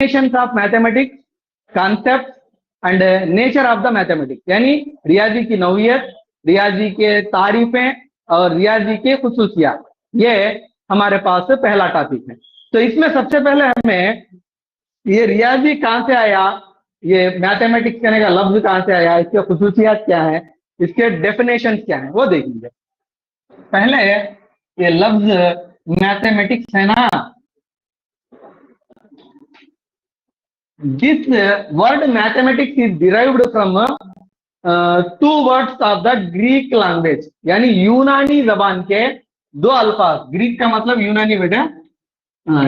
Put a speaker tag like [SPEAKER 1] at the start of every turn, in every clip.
[SPEAKER 1] Definitions of mathematics, concept and nature of the mathematics, यानी रियाजी की नौइयत, रियाजी के तारीफें और रियाजी के खुसूसियात, ये हमारे पास पहला टॉपिक है। तो इसमें सबसे पहले हमें ये रियाजी कहां से आया, ये मैथमेटिक्स कहने का लफ्ज कहां से आया, इसके खुसूसियात क्या है, इसके डेफिनेशन क्या है, वो देखेंगे। पहले ये लफ्ज मैथमेटिक्स है ना, this word mathematics is derived from 2 words of the Greek language, यानी यूनानी जबान के 2 अल्फाज, ग्रीक का मतलब यूनानी बेटा,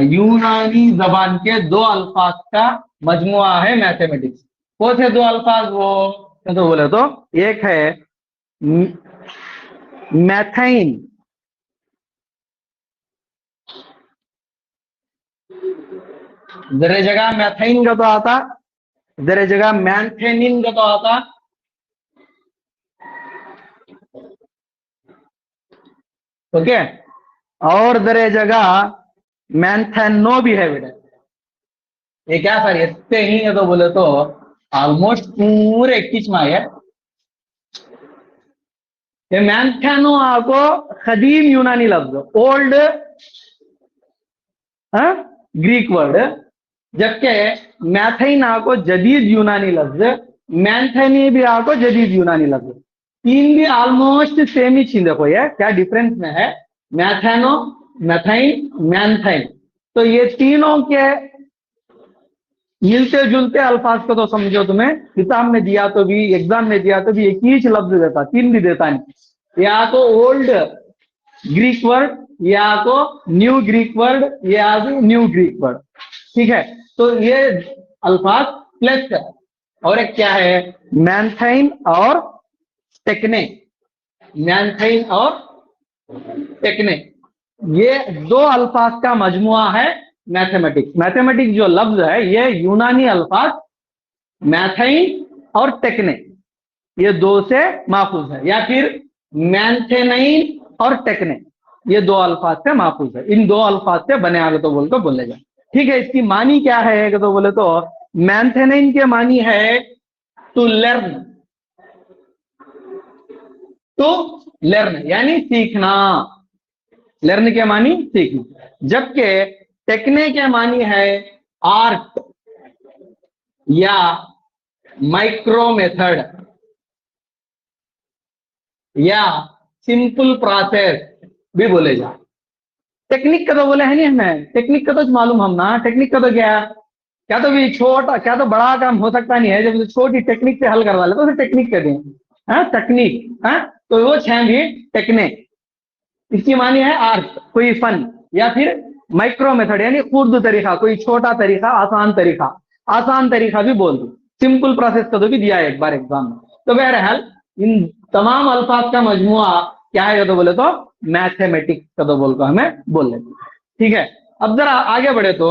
[SPEAKER 1] यूनानी जबान के 2 अल्फाज का मजमुआ है मैथमेटिक्स। कौन से 2 अल्फाज वो, तो बोले तो एक है मैथाइन, जरा जगह मैथाइन का तो आता, जरा जगह मैंथेनिन का तो आता, ओके, और जरा जगह मैंथेनो भी है बेटा। ये क्या सर इससे ही है, तो बोले तो ऑलमोस्ट पूरे 21 में है। ये मैंथेनो आपको कदीम यूनानी लफ्ज, ओल्ड ग्रीक वर्ड, जबकि मैथाइन आपको जदीद यूनानी लफ्ज, मैंथेनी भी आपको जदीद यूनानी लफ्ज, तीन भी ऑलमोस्ट सेम ही चीज। देखो ये क्या डिफरेंस में है, मैथेनो, मैथाइन, मैंथाइन, तो ये तीनों के मिलते जुलते अल्फाज को तो समझो, तुम्हें किताब में दिया तो भी, एग्जाम में दिया तो भी एक ही लफ्ज देता, तीन भी देता नहीं। या तो ओल्ड ग्रीक वर्ड, या तो न्यू ग्रीक वर्ड, या तो न्यू ग्रीक वर्ड, ठीक है। तो ये अल्फाज प्लस है, और एक क्या है मैंथाइन और टेक्ने, मैंथाइन और टेक्ने, ये 2 अल्फाज का मजमुआ है मैथमेटिक्स। मैथमेटिक्स जो लफ्ज है ये यूनानी अल्फाज मैथाइन और टेक्ने, ये 2 से माफूज है, या फिर मैंथेनाइन और टेक्ने, ये 2 अल्फाज से माफूज है। इन 2 अल्फाज से बने आगे तो बोल तो बोलेगा, ठीक है। इसकी मानी क्या है तो बोले तो मैंथेनाइन के मानी है टू लर्न, टू लर्न यानी सीखना, लर्न के मानी सीखना, जबकि टेक्ने के मानी है आर्ट या माइक्रो मेथड या सिंपल प्रोसेस भी बोले जा। टेक्निक का तो बोले है नहीं हमें, टेक्निक का तो मालूम हम ना, टेक्निक का तो क्या तो भी छोटा, क्या तो बड़ा काम हो सकता नहीं है, जब छोटी टेक्निक से हल करवा ले तो उसे टेक्निक कहते हैं, तकनीक, तो वो छह भी टेक्निक। इसकी मानी है आर्ट, कोई फन, या फिर माइक्रो मेथड यानी खुर्द तरीका, कोई छोटा तरीका, आसान तरीका, आसान तरीका भी बोल दो, सिंपल प्रोसेस का तो भी दिया है एक बार एग्जाम में। तो बहरहाल इन तमाम अल्फाज का मजमुआ क्या है तो बोले तो मैथमेटिक्स का तो बोल को हमें बोल लेते, ठीक है। अब जरा आगे बढ़े तो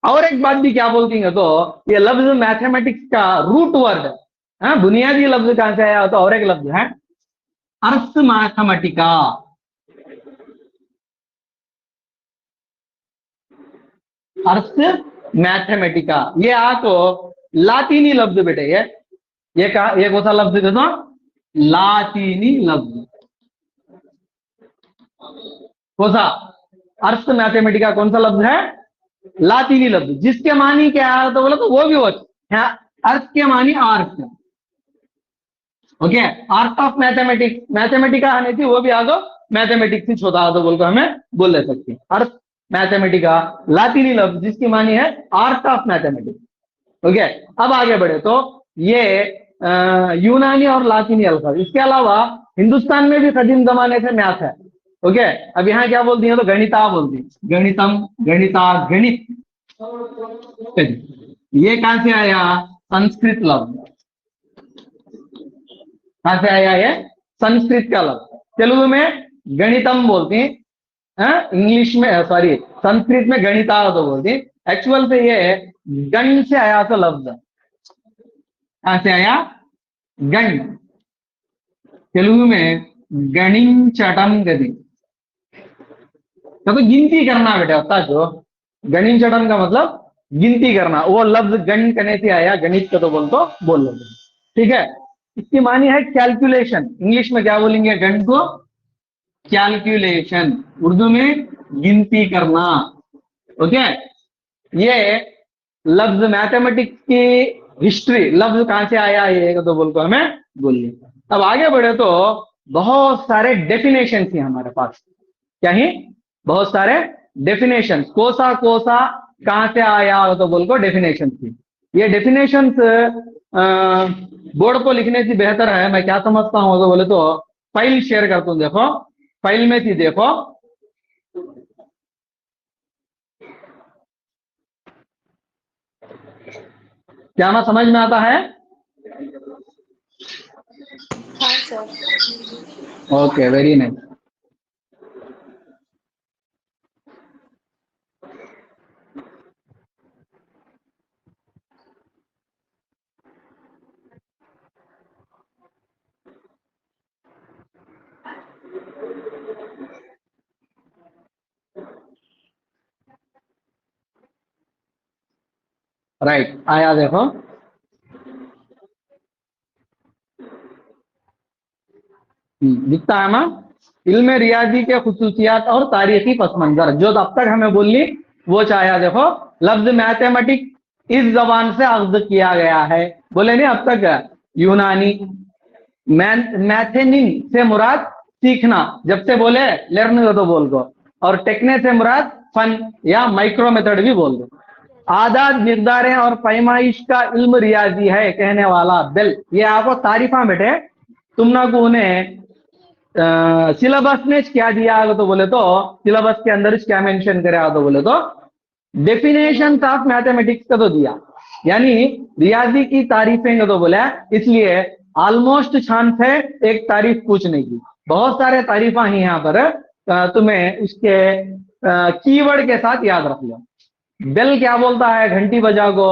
[SPEAKER 1] और एक बात भी क्या बोलती है, तो ये लफ्ज मैथमेटिक्स का रूट वर्ड है, बुनियादी लफ्ज कहां से आया, तो और एक लफ्ज है अर्थ मैथमेटिका, अर्थ मैथमेटिका, ये आपको लातीनी लफ्ज बेटे, ये कौन सा लफ्ज है, तो लातीनी लफ्ज, कौन सा अर्थ मैथमेटिका कौन सा लफ्ज है, लातीनी लफ्ज, जिसके मानी क्या है तो बोला तो वो भी वो है, अर्थ के मानी art, okay, art of mathematics, Mathematica आने थी वो भी आगो मैथमेटिक्स ही छोटा तो बोल को हमें बोल ले सकते हैं। अर्थ मैथमेटिका लातीनी लफ्ज जिसकी मानी है आर्ट ऑफ मैथमेटिक्स, ओके। अब आगे बढ़े तो ये यूनानी और लातीनी अल्फाज, इसके अलावा हिंदुस्तान में भी कदीम जमाने से मैथ है, ओके। अब यहाँ क्या बोलती है तो गणिता बोलती है, गणितम, गणिता, गणित, ये कहां से आया, संस्कृत लफ्ज, कहां से आया ये, संस्कृत का लफ्ज। तेलुगु में गणितम बोलती हैं, इंग्लिश में सॉरी संस्कृत में गणिता तो बोलती हैं, एक्चुअल से ये गण से आया तो लफ्ज, कहां से आया, गण, तेलुगु में गणिंचटम गति, तो गिनती करना बेटा होता, जो गणिंचटम का मतलब गिनती करना, वो लफ्ज गण करने से आया, गणित का तो बोल लो, ठीक है। इसकी मानी है कैलकुलेशन, इंग्लिश में क्या बोलेंगे गण को? कैलकुलेशन, उर्दू में गिनती करना। ओके, ये लफ्ज मैथमेटिक्स की हिस्ट्री, लफ्ज कहां से आया ये तो बोल को हमें बोलिए। अब आगे बढ़े तो बहुत सारे डेफिनेशन थी हमारे पास, क्या ही? बहुत सारे डेफिनेशन, कोसा कोसा कहां से आया तो बोल को डेफिनेशन थी। ये डेफिनेशन बोर्ड को लिखने से बेहतर है, मैं क्या समझता हूं तो बोले तो फाइल शेयर करता हूं, देखो फाइल में थी, देखो क्या ना समझ में आता है?
[SPEAKER 2] हाँ sir.
[SPEAKER 1] Okay, very nice. Right, आया देखो, दिखता है ना? इल्म रियाजी के खुसूसियात और तारीखी पस मंजर, जो अब तक हमें बोली वो चाहे देखो, लफ्ज मैथमेटिक इस जबान से अख्द किया गया है, बोले नहीं अब तक यूनानी। मैथेनिन से मुराद सीखना, जब से बोले लर्न तो बोल दो, और टेक्ने से मुराद फन या माइक्रो मेथड भी बोल दो। आदाद मिकदारें और पैमाइश का इल्म रियाजी है कहने वाला बेल, ये आपको तारीफा बेटे, तुम ना को उन्हें सिलेबस में क्या दिया तो बोले तो, सिलेबस के अंदर क्या मेंशन करा तो बोले तो डेफिनेशन ऑफ मैथमेटिक्स का तो दिया, यानी रियाजी की तारीफें का तो बोला, इसलिए ऑलमोस्ट चांस है एक तारीफ पूछने की। बहुत सारे तारीफा ही यहाँ पर, तुम्हें उसके कीवर्ड के साथ याद रख लो। बेल क्या बोलता है? घंटी बजा को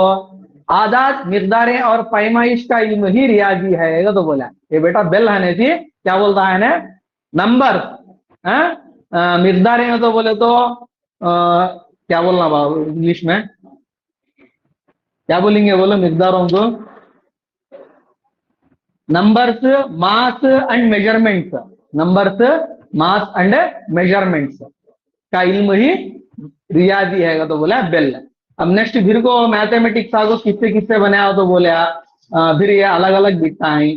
[SPEAKER 1] आदात मिकदारें और पैमाइश का इल्म ही रियाजी है, ये तो बोला। ये बेटा बेल है थी, क्या बोलता है ने? नंबर, मिकदारें तो बोले तो क्या बोलना बाबू इंग्लिश में, क्या बोलेंगे बोलो मिकदारों को? Numbers, mass and measurements, numbers, mass and measurements का इल्म ही रियाजी है तो बोला बेल। अब नेक्स्ट फिर को मैथमेटिक्स को किससे किससे बनाया तो बोला, फिर ये अलग अलग दिखता है।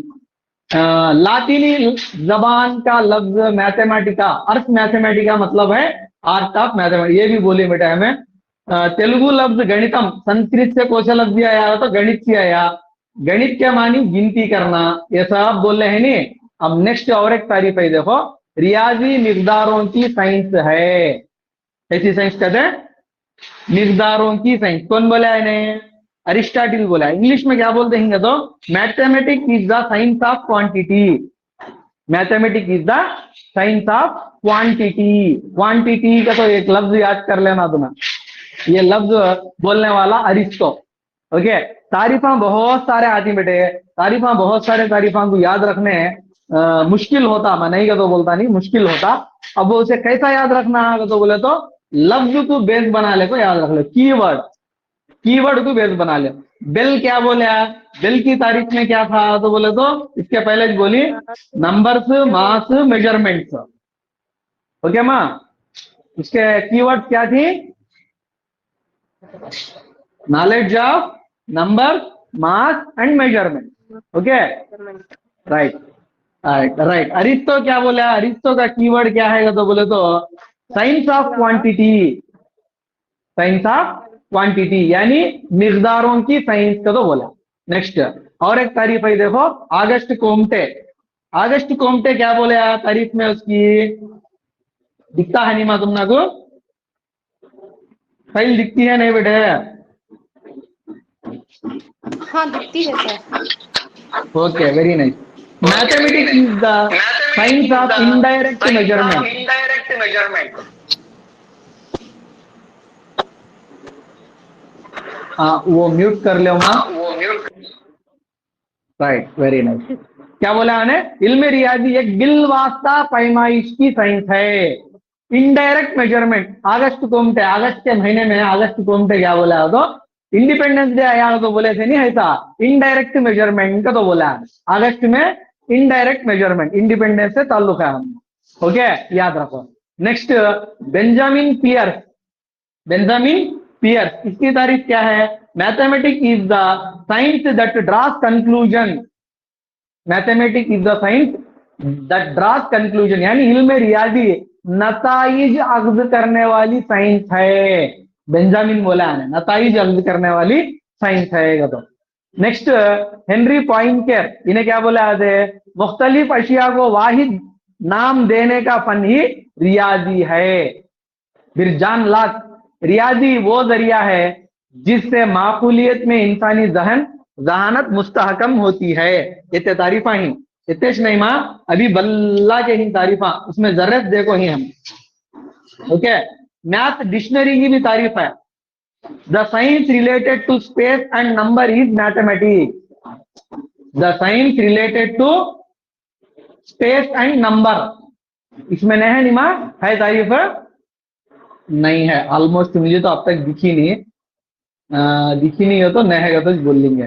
[SPEAKER 1] लातीनी जबान का लफ्ज मैथमेटिका, अर्थ मैथमेटिका मतलब है आर्ट ऑफ मैथमेटिक्स, ये भी बोली बेटा हमें। तेलुगु लफ्ज गणितम, संस्कृत से कौन सा लफ्ज भी आया तो गणित से आया, गणित क्या मानी? गिनती करना, ये सब बोल रहे हैं नहीं। अब नेक्स्ट और एक तारीफ है देखो, रियाजी मिकदारों की साइंस है, ऐसी साइंस कहते हैं मिकदारों की साइंस। कौन बोला है इन्हें? अरिस्टोटल बोला है। इंग्लिश में क्या बोलते हैं तो mathematics is the science of quantity, mathematics is the science of quantity. Quantity का तो एक लफ्ज याद कर लेना तुम्हें, ये लफ्ज बोलने वाला अरिस्टो। ओके, तारीफा बहुत सारे आती बेटे, तारीफा बहुत सारे, तारीफा को याद रखने मुश्किल होता, मैं नहीं का तो बोलता नहीं, मुश्किल होता। अब वो उसे कैसा याद रखना है तो बोले तो लफ्ज को बेस बना ले, को याद रख लो, कीवर्ड, कीवर्ड को बेस बना ले। बेल क्या बोले? बेल की तारीफ में क्या था तो बोले तो इसके पहले बोली नंबर्स, मास, मेजरमेंट्स। ओके माँ, उसके कीवर्ड क्या थी? Knowledge of number, mass and measurement. Okay, right right right. Aristo क्या बोला? अरिस्टो का कीवर्ड क्या है तो बोले तो science of quantity, science of quantity यानी मिकदारों की साइंस का तो बोला। नेक्स्ट और एक तारीफ है देखो, आगस्ट कोम्टे। आगस्ट कोम्टे क्या बोले तारीफ में उसकी? दिखता है नहीं मां तुम ना को? फाइल दिखती है नहीं बेटे?
[SPEAKER 2] हाँ दिखती है sir.
[SPEAKER 1] Okay, very nice. Mathematics is the science of indirect measurement.
[SPEAKER 3] Indirect measurement.
[SPEAKER 1] हाँ, वो म्यूट कर लो मां। Right, very nice. क्या बोला मैंने? इल्म रियाजी एक बिल वास्ता पैमाइश की साइंस है, इनडायरेक्ट मेजरमेंट। अगस्त कोम्टे, अगस्त के महीने में अगस्त कोम्टे क्या बोला तो इंडिपेंडेंस डे आया तो बोले थे नहीं ऐसा, इनडायरेक्ट मेजरमेंट का तो बोला है अगस्त में, इनडायरेक्ट मेजरमेंट इंडिपेंडेंस से ताल्लुक है हम। ओके, याद रखो। Next, Benjamin Peirce. Benjamin Peirce, इसकी तारीफ क्या है? Mathematics is the science that draws conclusion. Mathematics is the science that draws conclusion, यानी इल्म रियाजी नताइज अख्ज करने वाली साइंस है। बेंजामिन बोला है नताइज अख्ज करने वाली साइंस है। तो नेक्स्ट, हेनरी पॉइंकर, इन्हें क्या बोला है? मुख्तलिफ अशिया को वाहिद नाम देने का फन ही रियाजी है। फिर जॉन लॉक, रियाजी वो जरिया है जिससे माकूलियत में इंसानी जहानत मुस्तहकम होती है। ये तारीफा ही इतेश नहीं माँ, अभी बल्ला के ही तारीफा, उसमें जरूरत देखो ही हम। ओके, मैथ डिक्शनरी की भी तारीफ है। The science related to space and number is mathematics. The science related to space and number, इसमें नहीं है निमा, है तारीफ नहीं है। ऑलमोस्ट मुझे तो अब तक दिखी नहीं, दिखी नहीं हो तो नहीं है तो बोल लेंगे।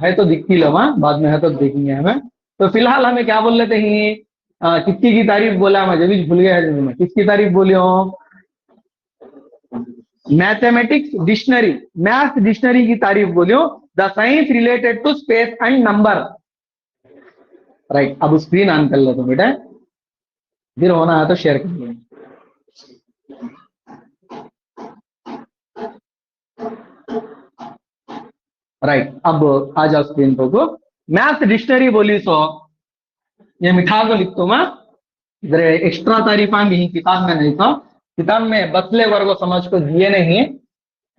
[SPEAKER 1] है तो दिखती लो वहां, बाद में है तो देखेंगे हमें। तो फिलहाल हमें क्या बोल लेते हैं? किसकी की तारीफ बोला? मुझे भी भूल गया है, किसकी तारीफ बोली हो? मैथमेटिक्स डिक्शनरी, मैथ डिक्शनरी की तारीफ बोलियो। The science related to space and number. Right, अब स्क्रीन ऑन कर लेते बेटा, फिर होना है तो शेयर कर लेंगे। राइट, अब आ जाओ स्क्रीन पर। मैथ डिक्शनरी बोली सो ये मिठा को लिखतो मैं, इधर एक्स्ट्रा तारीफा भी किताब में नहीं था, किताब में बतले वर्ग समझ को दिए नहीं।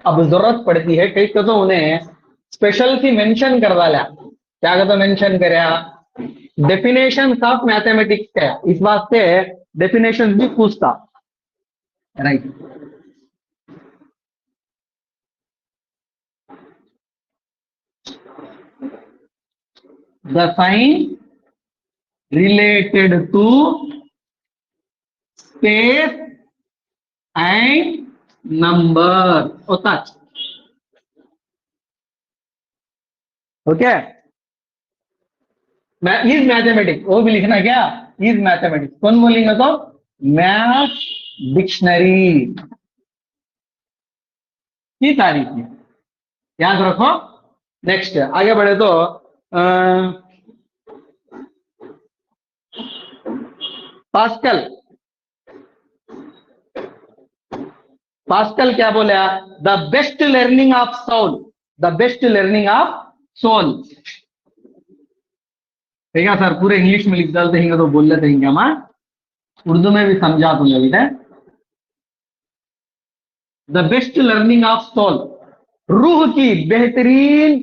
[SPEAKER 1] अब जरूरत पड़ती है कई तो उन्हें स्पेशल की मेंशन कर डाला। क्या कहते मेंशन करे? डेफिनेशन ऑफ मैथमेटिक्स का, इस वास्ते डेफिनेशन भी पूछता। Right, the science related to space and number होता। ओके, इज मैथमेटिक्स, वो भी लिखना क्या? Is mathematics. कौन बोलेंगे तो? मैथ डिक्शनरी की तारीफ है, याद रखो। नेक्स्ट आगे बढ़े तो पास्कल। पास्कल क्या बोला? The best learning of soul, the best learning of soul. ठीक है सर, पूरे इंग्लिश में लिख डालते हैं तो बोल लेते हैं हम, उर्दू में भी समझा दूंगा बेटा। The best learning of soul, रूह की बेहतरीन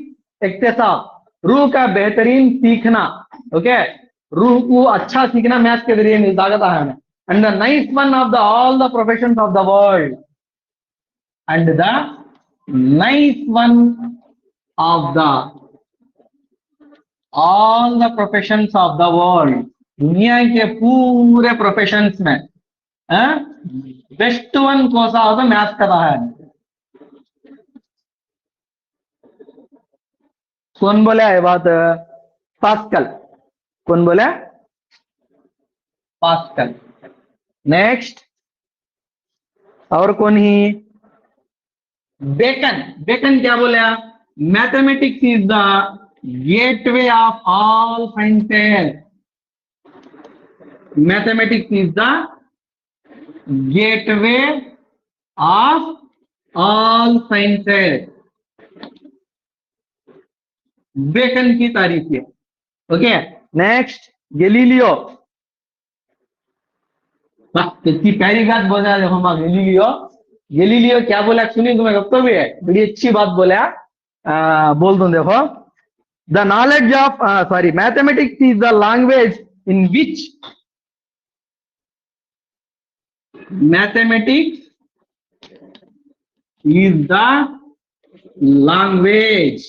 [SPEAKER 1] इक्तिसाब, रूह का बेहतरीन सीखना। ओके, रूह को अच्छा सीखना मैथ के जरिए मिलता है हमें। And the nice one of the all the professions of the world, and the nice one of the all the professions of the world, दुनिया के पूरे प्रोफेशंस में बेस्ट वन कौन सा होता? मैथ का है। कौन बोला है बात? पास्कल। कौन बोला? पास्कल। नेक्स्ट, और कौन ही? बेकन। बेकन क्या बोला? Mathematics is the gateway of all sciences. Mathematics is the gateway of all sciences. Bacon की तारीफ है। Okay, next Galileo. कितनी प्यारी बात बोला देखो माँ, गैलीलियो। गैलीलियो क्या बोला सुनिए, तुम्हें कब तो भी है, बड़ी अच्छी बात बोला। बोल दूं देखो, the knowledge of sorry mathematics is the language in which mathematics is the language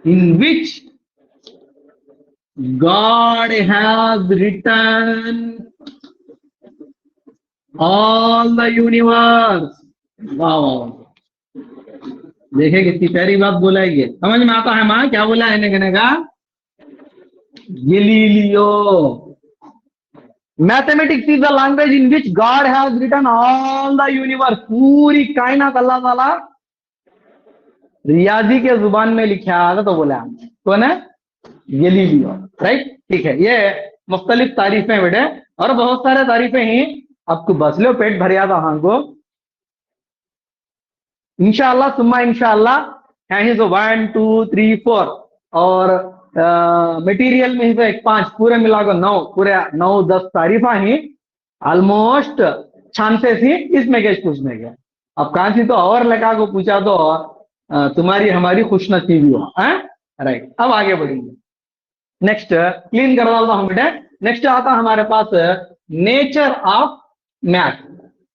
[SPEAKER 1] in which God has written all the universe. वाह वाह, देखे कितनी प्यारी बात बोला है ये, समझ में आता है माँ क्या बोला है इन्हें कहने का? Galileo, mathematics is the language in which God has written all the universe. पूरी कायनात अल्लाह ताला रियाजी के जुबान में लिखा था, तो बोला कौन है? Galileo, right. ठीक है, ये मुख्तलिफ तारीफें बेटे, और बहुत सारे तारीफें ही आपको बस लो, पेट भर जाता हमको इंशाअल्लाह सुम्मा इंशाअल्लाह। यहीं तो 1 2 3 4 और मटेरियल में ही तो एक 5 पूरे मिलाकर 9, पूरे 9 10 तारीफा ही ऑलमोस्ट चांसेस ही इसमें कैसे पूछने के। अब कहां से तो और लगा को पूछा तो तुम्हारी हमारी खुशनसीबी हो, राइट। अब आगे बढ़ेंगे, नेक्स्ट क्लीन कर डालता हूं बेटे। नेक्स्ट आता हमारे पास nature of math.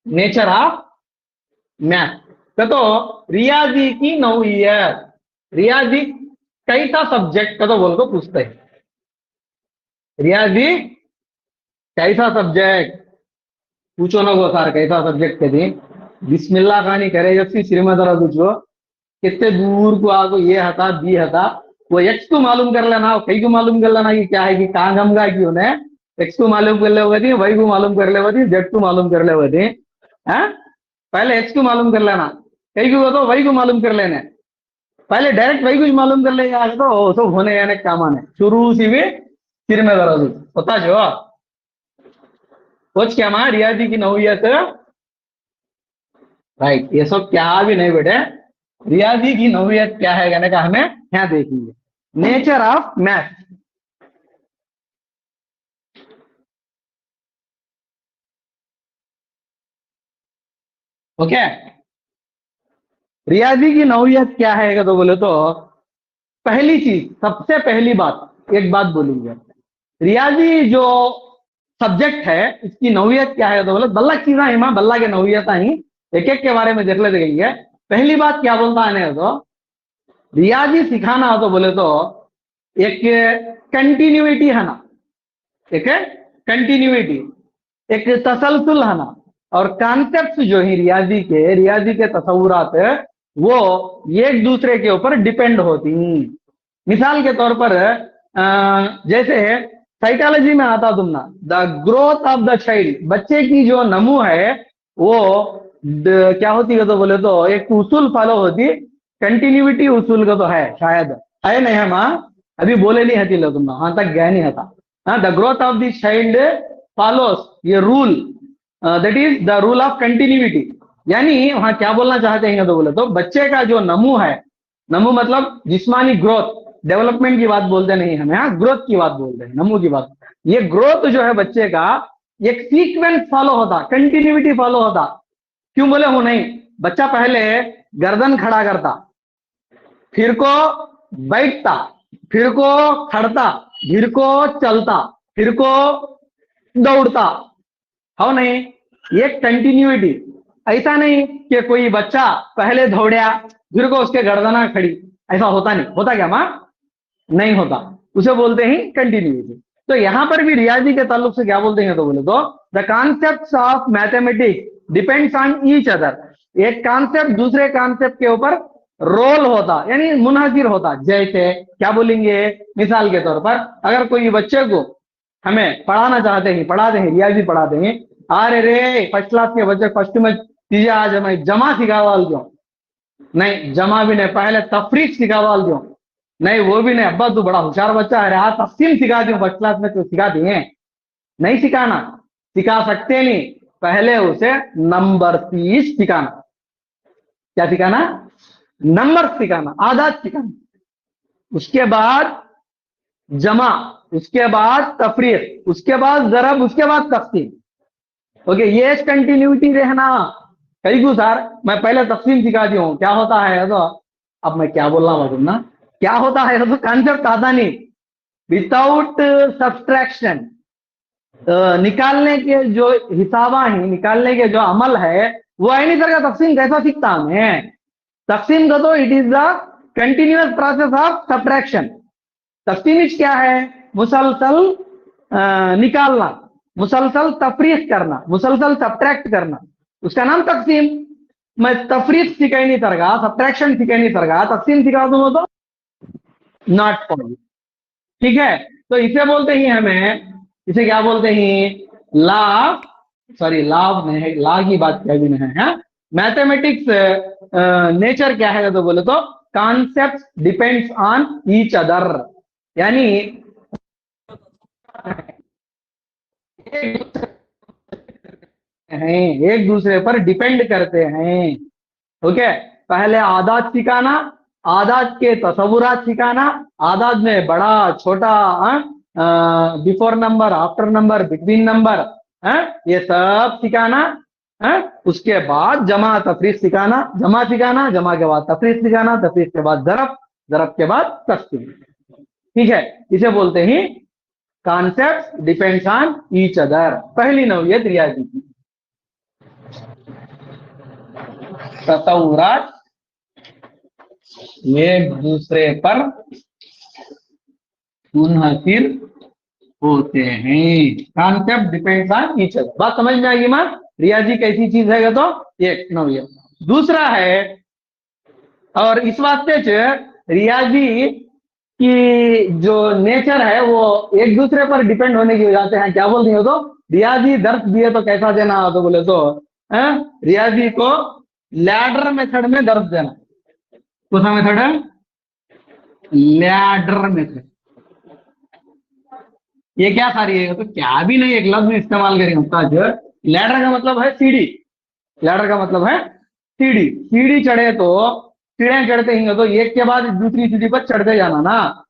[SPEAKER 1] Nature of math तो रियाजी की नौइयत, रियाजी कैसा सब्जेक्ट का तो बोल को पूछते हैं। रियाजी कैसा सब्जेक्ट पूछो ना वो सार, कैसा सब्जेक्ट के दिन बिस्मिल्लाह खानी करे जब सी श्रीमद पूछो कितने दूर को आगो ये हता बी हता, वो एक्स को मालूम कर लेना, कई को मालूम कर लेना कि क्या है कि कहाँ गमगा की उन्हें एक्स को मालूम कर ले हुए थी, वाई को मालूम कर ले हुए थी, जेड को मालूम कर ले हुए थे। पहले एक्स को मालूम कर लेना, कई को तो वाई को मालूम कर लेना, पहले डायरेक्ट वाई कुछ मालूम कर लेगा तो होने जाने काम आने शुरू से भी सिर में दर्द होता जो सोच क्या मां रियाजी की नौइयत, राइट। ये सब क्या भी नहीं बेटे, रियाजी की नौइयत क्या है कहने का हमें यहाँ देखेंगे। Nature of math, okay. रियाजी की नौइयत क्या है तो बोले तो पहली चीज, सबसे पहली बात एक बात बोलूंगे, रियाजी जो सब्जेक्ट है इसकी नौइयत क्या है तो बोले बल्ला चीजा है मां, बल्ला के नौइयत ही एक एक के बारे में देख लेते गई है। पहली बात क्या बोलता है तो रियाजी सिखाना हो तो बोले तो एक कंटिन्यूटी है ना, एक कंटिन्यूटी, एक तसलसल है ना, और कॉन्सेप्ट जो है रियाजी के तस्वुरात वो एक दूसरे के ऊपर डिपेंड होती। मिसाल के तौर पर जैसे साइकोलॉजी में आता तुमना the growth of the child, बच्चे की जो नमू है वो क्या होती है तो बोले तो एक उसूल फॉलो होती, कंटिन्यूटी उसूल का तो है शायद, है नहीं है माँ, अभी बोले नहीं हती लो तुमना, वहां तक गया नहीं था। The growth of the child follows ये rule, that is the rule of continuity. यानी वहां क्या बोलना चाहते हैं तो बोले तो बच्चे का जो नमू है, नमू मतलब जिस्मानी ग्रोथ, डेवलपमेंट की बात बोलते नहीं हमें, यहाँ ग्रोथ की बात बोलते हैं, नमू की बात। ये ग्रोथ जो है बच्चे का एक सीक्वेंस फॉलो होता, कंटिन्यूटी फॉलो होता। क्यों बोले हो नहीं, बच्चा पहले गर्दन खड़ा करता, फिर को बैठता, फिर को खड़ता, फिर को चलता, फिर को दौड़ता, हो नहीं, ये कंटिन्यूटी। ऐसा नहीं कि कोई बच्चा पहले दौड़या फिर को उसके गर्दना खड़ी, ऐसा होता नहीं, होता क्या मां? नहीं होता, उसे बोलते हैं कंटिन्यूटी। तो यहां पर भी रियाजी के ताल्लुक से क्या बोलते हैं तो बोले तो the concepts of mathematics depends on each other. एक कॉन्सेप्ट दूसरे कॉन्सेप्ट के ऊपर रोल होता, यानी मुनहसिर होता। जैसे क्या बोलेंगे, मिसाल के तौर पर अगर कोई बच्चे को हमें पढ़ाना चाहते हैं, पढ़ाते हैं, रियाजी पढ़ाते हैं, अरे रे फर्स्ट क्लास के बच्चे फर्स्ट में चीजें आज हमें जमा सिखावाल दो, नहीं जमा भी नहीं, पहले तफरीक सिखावाल दो, नहीं वो भी नहीं, अब्बा तू बड़ा होशियार बच्चा है, आज तफसील सिखा दी फर्स्ट क्लास में, तो सिखा दिए, नहीं सिखाना, सिखा सकते नहीं, पहले उसे नंबर 30 सिखाना। क्या सिखाना? नंबर सिखाना, आदत सिखाना, उसके बाद जमा, उसके बाद तफरीक, उसके बाद जरब, उसके बाद तफसील। ओके, ये कंटिन्यूटी रहना। कई को सर मैं पहले तफसील सिखा दी हूं, क्या होता है तो अब मैं क्या बोल रहा हूं तुम ना, क्या होता है तो कॉन्सेप्ट आता नहीं, विदाउट सब्सट्रैक्शन, निकालने के जो हिसाबा है, निकालने के जो अमल है वो है नहीं सर का तकसीम कैसा सीखता हमें, तकसीम का तो it is the continuous process of subtraction. तकसीम क्या है? मुसलसल निकालना, मुसलसल तफरीक करना, मुसलसल सब्ट्रैक्ट करना, उसका नाम तकसीम। मैं तफरीक सिखाई नहीं तरगा, सब्ट्रैक्शन सिखाई नहीं तरगा, तकसीम सिखा दूंगा तो नॉट पॉसिबल। ठीक है, तो इसे बोलते ही हमें, इसे क्या बोलते हैं, ला, सॉरी ला नहीं है, ला की बात क्या भी नहीं है। मैथमेटिक्स नेचर क्या है तो बोले तो concept depends on each other, यानी एक दूसरे पर डिपेंड करते हैं। ओके, पहले आदात सिखाना, आदात के तसव्वुरात सिखाना, आदात में बड़ा छोटा, before number, after number, between number, ये सब सिखाना। उसके बाद जमा तफरीक सिखाना, जमा सिखाना, जमा के बाद तफरीक सिखाना, तफरीक के बाद ज़रब, ज़रब के बाद तक़सीम। ठीक है, इसे बोलते हैं concept depends on each other. पहली नौयत रियाजी की, तसव्वुरात एक दूसरे पर मुनहसिर होते हैं, concept depends on each other. बात समझ में आएगी मां, रियाजी कैसी चीज है तो एक नौयत। दूसरा है, और इस वास्ते रियाजी की जो नेचर है वो एक दूसरे पर डिपेंड होने की वजह से है। क्या बोल रही हो तो, रियाजी दर्द दिए तो कैसा देना हो तो बोले तो रियाजी को लैडर मेथड में दर्द देना। कौन सा मेथड है, लैडर मेथड। ये क्या सारी है तो क्या भी नहीं, एक लफ्ज इस्तेमाल करेंगे उसका जो लैडर का मतलब है सीढ़ी, लैडर का मतलब है सीढ़ी। सीढ़ी चढ़े तो सीढ़ियां चढ़ते ही तो एक के बाद दूसरी सीढ़ी पर चढ़ते जाना ना।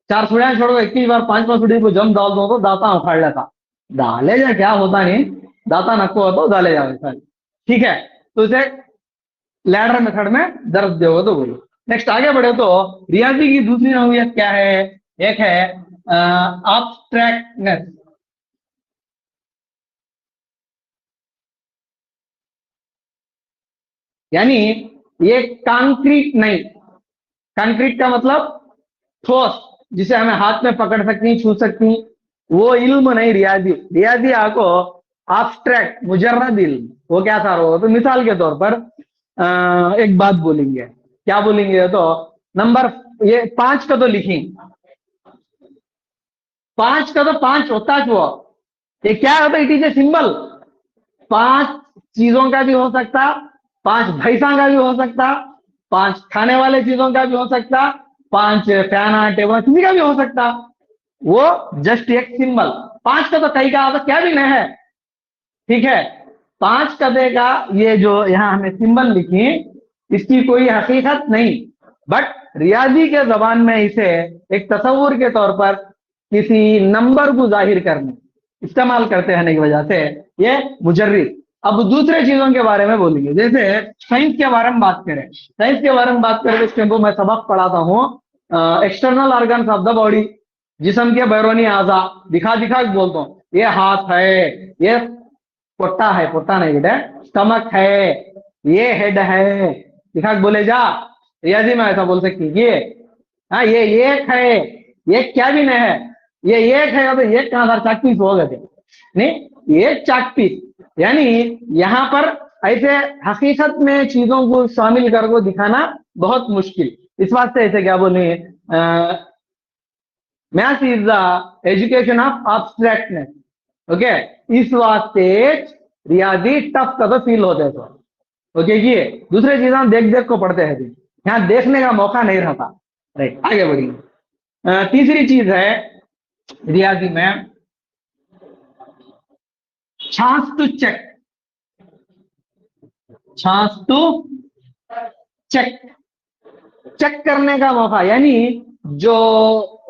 [SPEAKER 1] 4 सीढ़ियां छोड़ो, 21 बार 5वां सीढ़ी को जम डाल दो तो दाता उखाड़ लेता, डाले जा क्या होता नहीं, दाता नको हो तो डाले जाओ सारी। ठीक है, तो इसे लैडर मेथड में दर्ज दोगे तो बोलो। नेक्स्ट आगे बढ़े तो रियाजी की दूसरी नौयत क्या है, एक है एब्स्ट्रैक्टनेस, यानी ये कांक्रीट नहीं। कांक्रीट का मतलब ठोस, जिसे हमें हाथ में पकड़ सकती, छू सकती, वो इल्म नहीं रियाजी। रियाजी आपको एब्स्ट्रैक्ट मुजर्रद इल्म, वो क्या था होगा तो मिसाल के तौर पर एक बात बोलेंगे, क्या बोलेंगे तो नंबर ये 5 का तो लिखें, 5 का तो 5 होता जो ये क्या होता, इट इज ए सिंबल। 5 चीजों का भी हो सकता, 5 भैंसा का भी हो सकता, 5 खाने वाले चीजों का भी हो सकता, 5 फैन टेबल किसी का भी हो सकता, वो जस्ट एक सिंबल। 5 का तो कई का तो क्या भी नहीं है। ठीक है, 5 कदे का ये जो यहां हमें सिंबल लिखी, इसकी कोई हकीकत नहीं, बट रियाजी के जबान में इसे एक तस्वुर के तौर पर किसी नंबर को जाहिर करने इस्तेमाल करते हैं की वजह से ये मुजर्रिद। अब दूसरे चीजों के बारे में बोलेंगे, जैसे साइंस के बारे में बात करें, साइंस के बारे में बात करें इस टेम्पो मैं सबक पढ़ाता हूँ external organs of the body, जिस्म के बैरूनी आजा, दिखा दिखा के बोलता हूँ, ये हाथ है, ये पोट्टा है, पोट्टा नहीं बेटा, स्टमक है, ये हेड है, दिखा के बोले जा, रियाजी में ऐसा बोल सकती ये, हाँ ये एक है, ये क्या भी नहीं है, ये एक है तो एक कहां था, चाक पीस हो गए थे नहीं, ये चाक पीस। यानी यहां पर ऐसे हकीकत में चीजों को शामिल करके दिखाना बहुत मुश्किल, इस वास्ते ऐसे क्या बोले, maths is the education of abstractness. Okay, इस वास्ते रियाजी टफ का तो फील होता है तो ओके, ये दूसरे चीजें देख देख को पढ़ते हैं, यहाँ देखने का मौका नहीं रहता। राइट, आगे बढ़िए। तीसरी चीज है रियाजी में chance to check, chance to check, check करने का मौका, यानी जो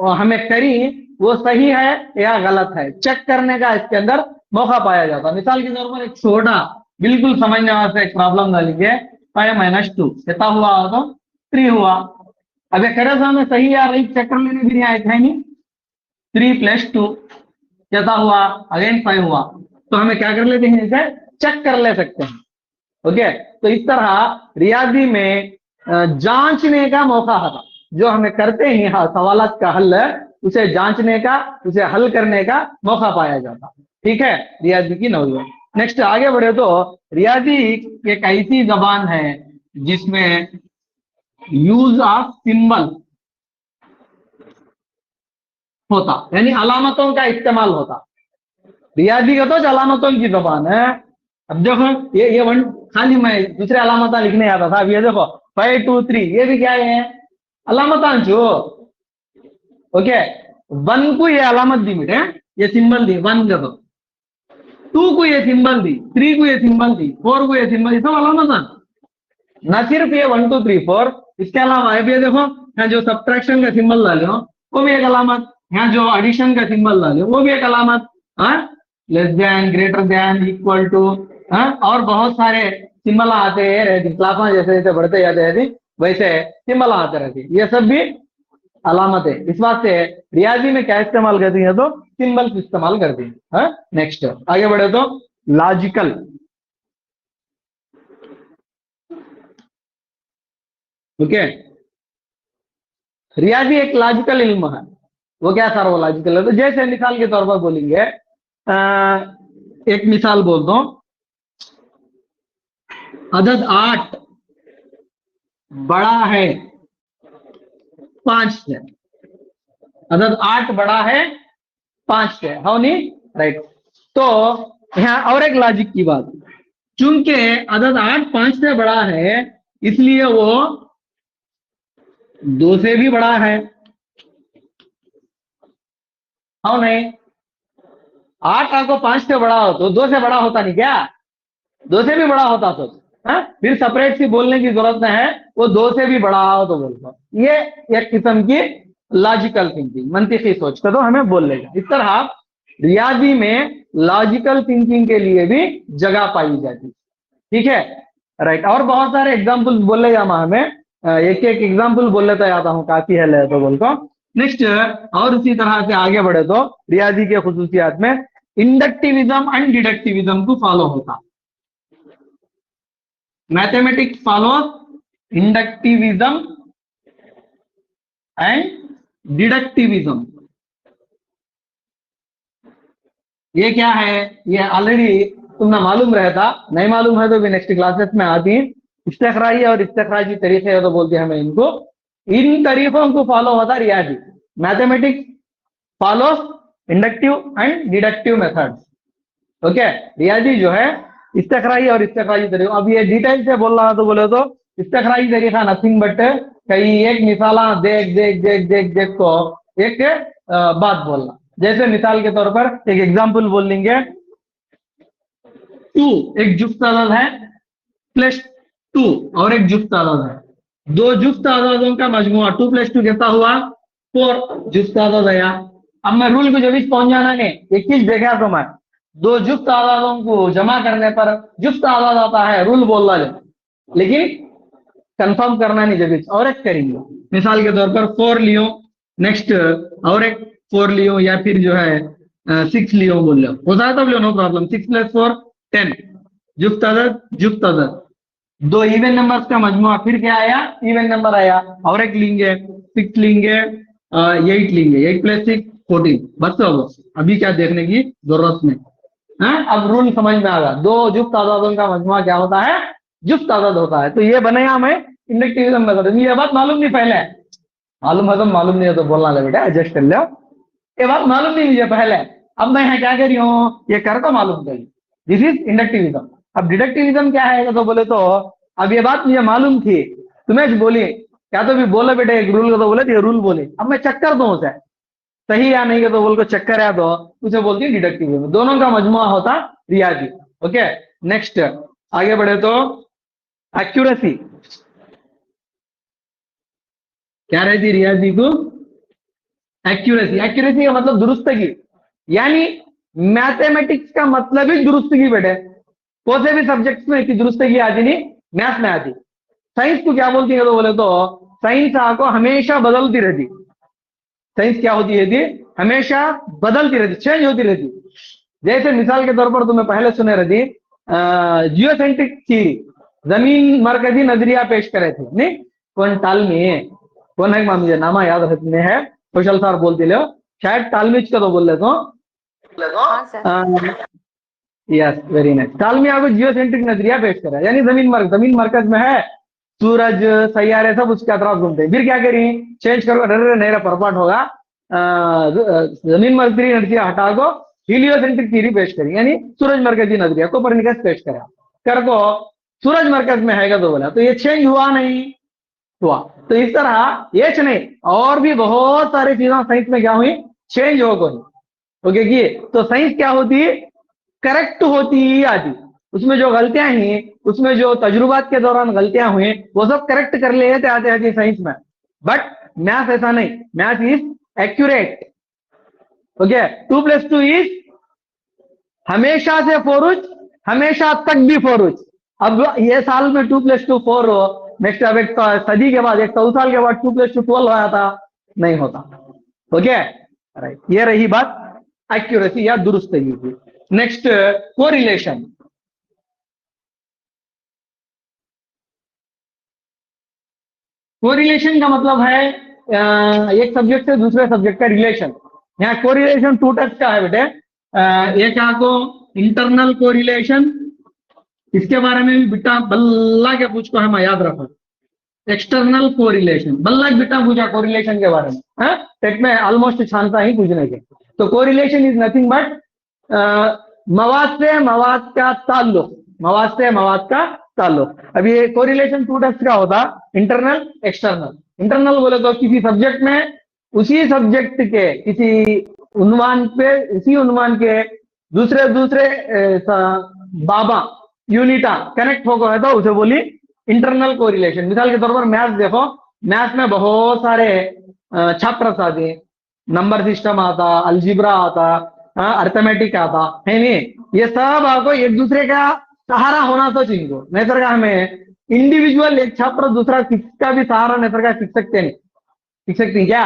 [SPEAKER 1] हमें करी वो सही है या गलत है, चेक करने का इसके अंदर मौका पाया जाता है। मिसाल के तौर पर एक छोटा बिल्कुल समझने वास्ते एक प्रॉब्लम डालेंगे, 5-2 कितना हुआ तो 3 हुआ। अब ये करे हमें सही या राइट चेक कर लेने भी नहीं आए थे, 3 + 2 कितना हुआ, अगेन 5 हुआ, तो हमें क्या कर लेते हैं, इसे चेक कर ले सकते हैं। ओके, तो इस तरह रियाजी में जांचने का मौका था, जो हमें करते हैं हाँ सवालात का हल है, उसे जांचने का, उसे हल करने का मौका पाया जाता। ठीक है, रियाजी की नौवीं। नेक्स्ट आगे बढ़े तो रियाजी एक ऐसी जबान है जिसमें यूज ऑफ सिंबल होता, यानी अलामतों का इस्तेमाल होता। रियाजी का तो अलामतों की जबान है। अब देखो ये वन खाली मैं दूसरे अलामत लिखने आता था, अब ये देखो 5 2 3 ये भी क्या है, अलामत जो ओके। 1 को ये अलामत दी बेटे, ये सिंबल दी 1 का, तो 2 को ये सिंबल दी, 3 को ये सिंबल दी, 4 को ये सिंबल दी, सब अलामत। ना सिर्फ ये 1 2 3 4, इसके अलावा ये देखो यहाँ जो सब्ट्रैक्शन का सिंबल डाले हो वो भी एक अलामत, यहाँ जो एडिशन का सिंबल डाले वो भी एक अलामत, less than, greater than, equal to, और बहुत सारे सिंबल आते हैं क्लास में, जैसे जैसे बढ़ते जाते हैं वैसे सिंबल आते रहते, ये सब भी अलामत है। इस बात से रियाजी में क्या इस्तेमाल करती है, तो सिंबल इस्तेमाल करती है। नेक्स्ट आगे बढ़े तो लॉजिकल। ओके, रियाजी एक लॉजिकल इल्म है। वो क्या सर वो लॉजिकल है, तो जैसे मिसाल के तौर पर बोलेंगे, एक मिसाल बोल दो, अदद 8 बड़ा है 5 से, अदद 8 बड़ा है 5 से, हाँ नहीं, राइट। तो यहाँ और एक लॉजिक की बात, चूंकि अदद 8 5 से बड़ा है इसलिए वो 2 से भी बड़ा है, हाँ नहीं। 8 को 5 से बड़ा हो तो 2 से बड़ा होता नहीं क्या, 2 से भी बड़ा होता तो फिर सेपरेट सी बोलने की जरूरत नहीं है, वो 2 से भी बड़ा हो तो बोलता। ये एक किस्म की लॉजिकल थिंकिंग, मंतिकी सोच का तो हमें बोल लेगा। इस तरह रियाजी में लॉजिकल थिंकिंग के लिए भी जगह पाई जाती, ठीक है, राइट। और बहुत सारे एग्जाम्पल बोल लेगा हमें, एक एक एग्जाम्पल बोल लेता जाता हूँ, काफी है ले तो बोल को। नेक्स्ट और इसी तरह से आगे बढ़े तो रियाजी के खुसूसियात में इंडक्टिविज्म एंड डिडक्टिविज्म को फॉलो होता। Mathematics follows inductivism and deductivism. ये क्या है, ये ऑलरेडी तुमने मालूम रहता, नहीं मालूम है तो भी नेक्स्ट क्लासेस में आती है। इस्तिखराजी और इस्तिखराजी तरीके है तो बोलते हैं हमें इनको, इन तरीकों को फॉलो होता रियाजी। Mathematics follows inductive and deductive methods, okay. रियाजी जो है इस्तिखराजी और इस्तिखराजी तरीका, अब ये डिटेल से बोल रहा तो बोले तो इस्तिखराजी तरीका नथिंग बट कहीं एक मिसाला देख देख देख देख देख को एक बात बोलना। जैसे मिसाल के तौर पर एक एग्जाम्पल बोल लेंगे, 2 एक जुफ्त तादाद है प्लस 2 और एक जुफ्त तादाद है, 2 जुफ्त तादादों का मजमुआ 2 + 2 कितना हुआ 4 जुफ्त तादाद आया। अब मैं रूल को जब भी पहुंच जाना है, एक चीज देखा तो मैं 2 जुफ्त तादादों को जमा करने पर जुफ्त तादाद आता है, रूल बोल रहा है, लेकिन कंफर्म करना नहीं जब और एक करेंगे। मिसाल के तौर पर 4 लियो, नेक्स्ट और एक 4 लियो, या फिर जो है 6 लियो बोल लो, होता है तब लियो, नो प्रॉब्लम। 6 + 4 10 जुफ्त तादाद 2 इवन नंबर्स का मजमुआ, फिर क्या आया इवन नंबर आया, और एक लेंगे 6 लेंगे 8 लेंगे, 8 + 6 14। बस अभी क्या देखने की जरूरत नहीं है, अब रूल समझ में आ गया। 2 जुफ्त तादादों का मजमुआ क्या होता है, जुफ्त तादाद होता है। तो ये बनेगा हमें इंडक्टिविज्म मेथड। ये बात मालूम नहीं पहले, मालूम है तो मालूम नहीं है तो बोलना ले बेटा, एडजस्ट कर लो। ये बात मालूम नहीं मुझे पहले, अब मैं यहाँ क्या कर रही हूँ, ये कर तो मालूम करी, दिस इज इंडक्टिविज्म। अब डिडक्टिविज्म क्या है तो बोले तो अब ये बात मुझे मालूम थी, तुम्हें बोली क्या तो भी बोले बेटे एक रूल को, तो बोले ये रूल बोले, अब मैं चेक कर दूं उसे सही या नहीं है, तो बोल को चक्कर है तो उसे बोलती है डिडक्टिविज्म। दोनों का मजमुआ होता रियाजी, ओके। नेक्स्ट आगे बढ़े तो एक्यूरेसी क्या रहती रियाजी को, एक्यूरेसी। एक्यूरेसी का मतलब दुरुस्तगी, यानी मैथमेटिक्स का मतलब ही दुरुस्तगी बेटे। कौन से भी सब्जेक्ट्स में इतनी दुरुस्तगी आती नहीं, मैथ में आती। साइंस को क्या बोलती है तो बोले तो साइंस आपको हमेशा बदलती रहती। साइंस क्या होती रहती, हमेशा बदलती रहती, चेंज होती रहती। जैसे मिसाल के तौर पर तुम्हें पहले सुने रहती जियोसेंट्रिक थ्योरी, जमीन मरकजी नजरिया पेश करे थे नहीं, कौन तालमी कौन है मुझे नामा याद रखने है, सोशल सर बोलते लो शायद तालमीज का तो बोल लेता हूँ।
[SPEAKER 2] हाँ sir.
[SPEAKER 1] Yes, very nice. Dalmia को जियोसेंट्रिक नजरिया पेश करा, यानी जमीन मरकज में है, सूरज सैयारे सब उसके अतराफ घूमते हैं। फिर क्या करी, चेंज करो, नहीं परपाट होगा, जमीन मरकजी नजरिया हटा को हीलियोसेंट्रिक थ्योरी पेश करी, यानी सूरज मरकजी नजरिया कोपरनिकस पेश करा कर को सूरज मरकज में है तो बोला, तो ये चेंज हुआ नहीं हुआ। तो इस तरह ये नहीं, और भी बहुत सारी चीजें साइंस में क्या हुई, चेंज हो गई। ओके की तो साइंस क्या होती है, करेक्ट होती ही आती। उसमें जो गलतियां ही, उसमें जो तजुर्बात के दौरान गलतियां हुई, वो सब करेक्ट कर लेते आते हैं साइंस में। बट मैथ ऐसा नहीं, math is accurate. Okay, 2+2 is हमेशा से 4 हमेशा तक भी 4। अब ये साल में 2+2 4 हो, नेक्स्ट अब एक सदी के बाद, एक 100 साल के बाद 2+2 12 होया था, नहीं होता। ओके राइट, ये रही बात एक्यूरेसी या दुरुस्तगी की। Next correlation. कोरिलेशन का मतलब है एक सब्जेक्ट से दूसरे सब्जेक्ट का रिलेशन। यहाँ कोरिलेशन 2 टाइप्स का है बेटे। एक आपको इंटरनल कोरिलेशन, इसके बारे में भी बेटा बल्ला के पूछ को हम याद रखो। एक्सटर्नल कोरिलेशन, बल्ला बेटा पूछा कोरिलेशन के बारे में, टेट में ऑलमोस्ट छानता ही पूछने के। तो कोरिलेशन इज नथिंग बट मवाद से मवाद का ताल्लुक, मवाद से मवाद का ताल्लुक। अब ये कोरिलेशन 2 टाइप्स का होता, इंटरनल एक्सटर्नल। इंटरनल बोले तो किसी सब्जेक्ट में उसी सब्जेक्ट के किसी उन्वान पे, उसी उन्वान के दूसरे दूसरे बाबा यूनिटा कनेक्ट हो गए तो उसे बोली इंटरनल कोरिलेशन। मिसाल के तौर पर मैथ्स देखो, मैथ्स में बहुत सारे चैप्टर्स आते, नंबर सिस्टम आता, अलजिब्रा आता, अर्थमेटिक आता है नहीं, ये सब आपको एक दूसरे का सहारा होना तो चाहिए। नहीं सर का हमें इंडिविजुअल एक छात्र दूसरा किसका भी सहारा नहीं सर का सीख सकते नहीं, सीख सकते क्या,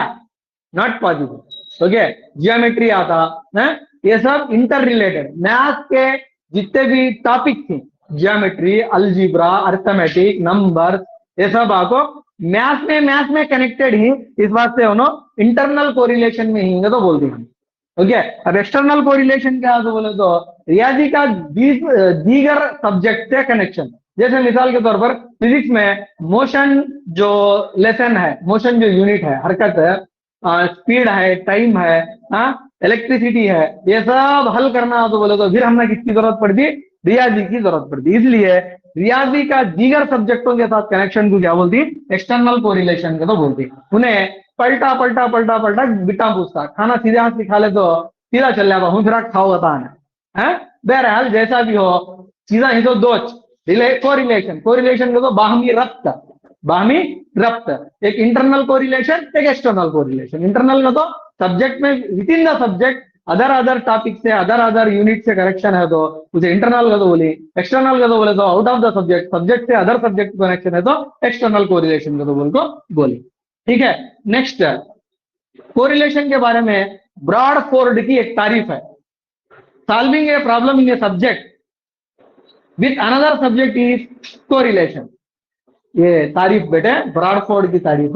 [SPEAKER 1] नॉट पॉसिबल। ओके, जियोमेट्री आता है, ये सब इंटर रिलेटेड। मैथ के जितने भी टॉपिक थे, जियोमेट्री, अलजीब्रा, अर्थमेटिक, नंबर, ये सब आपको मैथ में कनेक्टेड ही, इस बात से उन्होंने इंटरनल कोरिलेशन में ही तो बोलते हैं। ओके, अब एक्सटर्नल कोरिलेशन क्या तो बोले तो रियाजी का दीगर सब्जेक्ट से कनेक्शन। जैसे मिसाल के तौर पर फिजिक्स में मोशन जो लेसन है, मोशन जो यूनिट है, हरकत है, स्पीड है, टाइम है, इलेक्ट्रिसिटी है, ये सब हल करना तो बोले तो फिर हमने किसकी जरूरत पड़ती, रियाजी की जरूरत पड़ती। इसलिए रियाजी का दीगर सब्जेक्टों के साथ कनेक्शन को क्या बोलती, एक्सटर्नल कोरिलेशन के तो बोलती। उन्हें पलटा पलटा पलटा पलटा बिटा पूछता, खाना सीधे हाथ से खा ले तो सीधा चल जाता हूँ, फिर खाओ बताना है। बहरहाल जैसा भी हो, सीधा ही तो दो कोरिलेशन, कोरिलेशन को तो बाहमी रब्त, बाहमी रब्त। एक इंटरनल कोरिलेशन, एक एक्सटर्नल कोरिलेशन। इंटरनल में तो सब्जेक्ट में with in the subject other topic से, अदर यूनिट से कनेक्शन है तो उसे इंटरनल का तो बोली। एक्सटर्नल का तो बोले तो out of the subject, subject से अदर सब्जेक्ट कनेक्शन है तो एक्सटर्नल कोरिलेशन का तो बोल को बोली। ठीक है, नेक्स्ट कोरिलेशन के बारे में ब्रॉडफोर्ड की एक तारीफ है, solving a problem in a subject with another subject is correlation. ये तारीफ बेटे ब्रॉडफोर्ड की तारीफ,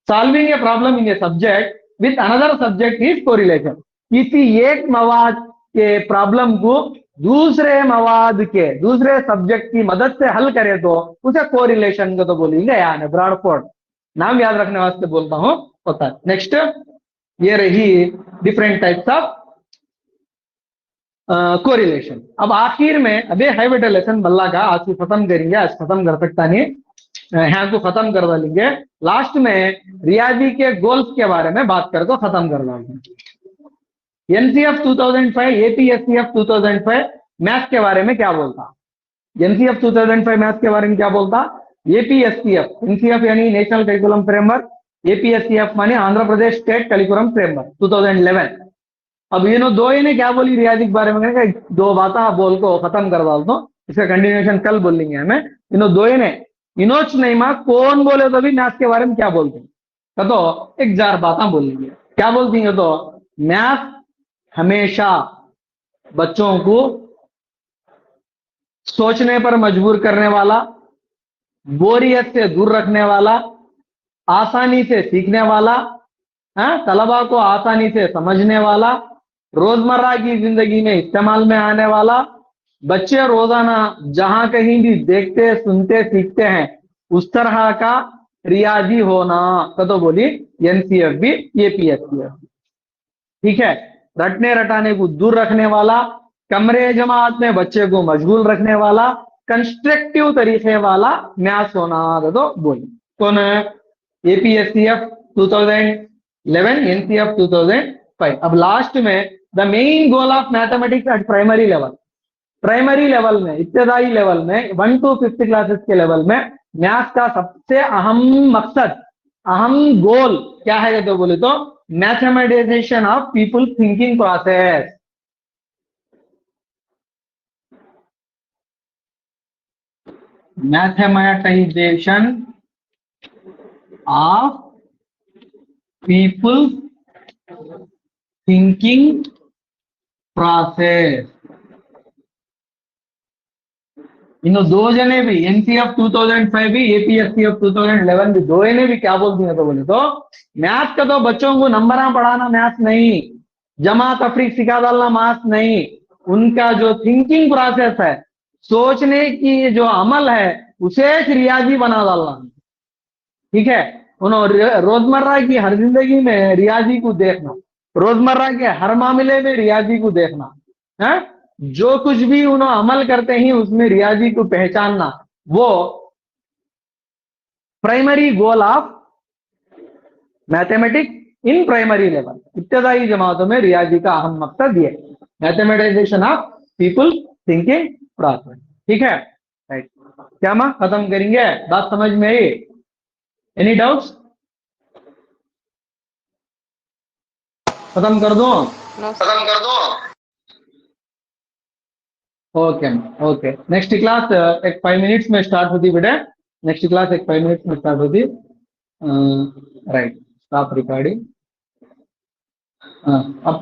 [SPEAKER 1] solving a problem in a subject with another subject is correlation. किसी एक मवाद के प्रॉब्लम को दूसरे मवाद के दूसरे सब्जेक्ट की मदद से हल करे तो उसे कोरिलेशन को तो बोलेंगे। यानी ब्रॉडफोर्ड नाम याद रखने वास्ते बोलता हूं होता है। नेक्स्ट ये रही डिफरेंट टाइप्स ऑफ कोरिलेशन। अब आखिर में अबे है बेटा लेसन बल्ला का आज खत्म करेंगे, आज खत्म कर सकता नहीं, यहाँ को खत्म करवा लेंगे। लास्ट में रियाजी के गोल्स के बारे में बात करके खत्म करवा लेंगे। एनसीएफ 2005, एपीएससीएफ 2005 मैथ्स के बारे में क्या बोलता, एनसीएफ 2005 मैथ्स के बारे में क्या बोलता, एपीएससीएफ, एनसीएफ यानी नेशनल करिकुलम फ्रेमवर्क, एपीएससीएफ माने Andhra Pradesh state curriculum framework 2011। अब ये दो ही ने क्या बोली रियाजी के बारे में, दो बातें बोल को खत्म करवा दो, इसका कंटिन्यूएशन कल बोल लेंगे हमें। इन दो ही ने इनोच नहीं मां कौन बोले तो भी मैथ्स के बारे में क्या बोलते हैं, तो एक जार बातें बोल लेंगे। क्या बोलती है तो मैथ हमेशा बच्चों को सोचने पर मजबूर करने वाला, बोरियत से दूर रखने वाला, आसानी से सीखने वाला, तलबा को आसानी से समझने वाला, रोजमर्रा की जिंदगी में इस्तेमाल में आने वाला, बच्चे रोजाना जहां कहीं भी देखते सुनते सीखते हैं उस तरह का रियाजी होना। तो बोली एनसीएफबी एपीएससीएफ। ठीक है, रटने रटाने को दूर रखने वाला, कमरे जमात में बच्चे को मशगूल रखने वाला, कंस्ट्रक्टिव तरीके वाला मैथ्स होना। तो बोली कौन है? एपीएससीएफ 2011, एनसीएफ 2005। अब लास्ट में the main goal of mathematics eight primary level, primary level में, इब्तदाई लेवल में 1 to 5th क्लासेस के लेवल में मैथ्स का सबसे अहम मकसद, अहम गोल क्या है? तो बोले तो mathematisation of people thinking process. Mathematisation of people thinking process. इन दो जने भी, एनसीएफ 2005 भी, एपीएससीएफ 2011 भी, दो ने भी क्या बोल दिया? तो बोले तो मैथ्स का तो बच्चों को नंबर पढ़ाना मैथ्स नहीं, जमा तफरीक सिखा डालना मैथ्स नहीं, उनका जो थिंकिंग प्रोसेस है, सोचने की जो अमल है, उसे एक रियाजी बना डालना। ठीक है, उन्होंने रोजमर्रा की हर जिंदगी में रियाजी को देखना, रोजमर्रा के हर मामले में रियाजी को देखना है, जो कुछ भी उन्होंने अमल करते हैं उसमें रियाजी को पहचानना, वो primary goal of mathematics in primary level, इब्तदाई जमातों में रियाजी का अहम मकसद ये मैथमेटाइजेशन ऑफ पीपल थिंकिंग प्रोसेस। ठीक है, राइट। क्या मां खत्म करेंगे? बात समझ में आई? Any doubts? खत्म कर दो?
[SPEAKER 2] खत्म कर दो।
[SPEAKER 1] ओके ओके, नेक्स्ट क्लास एक 5 मिनट्स में स्टार्ट होती बेटा, नेक्स्ट क्लास एक 5 मिनट्स में स्टार्ट होती। Right, stop recording. अब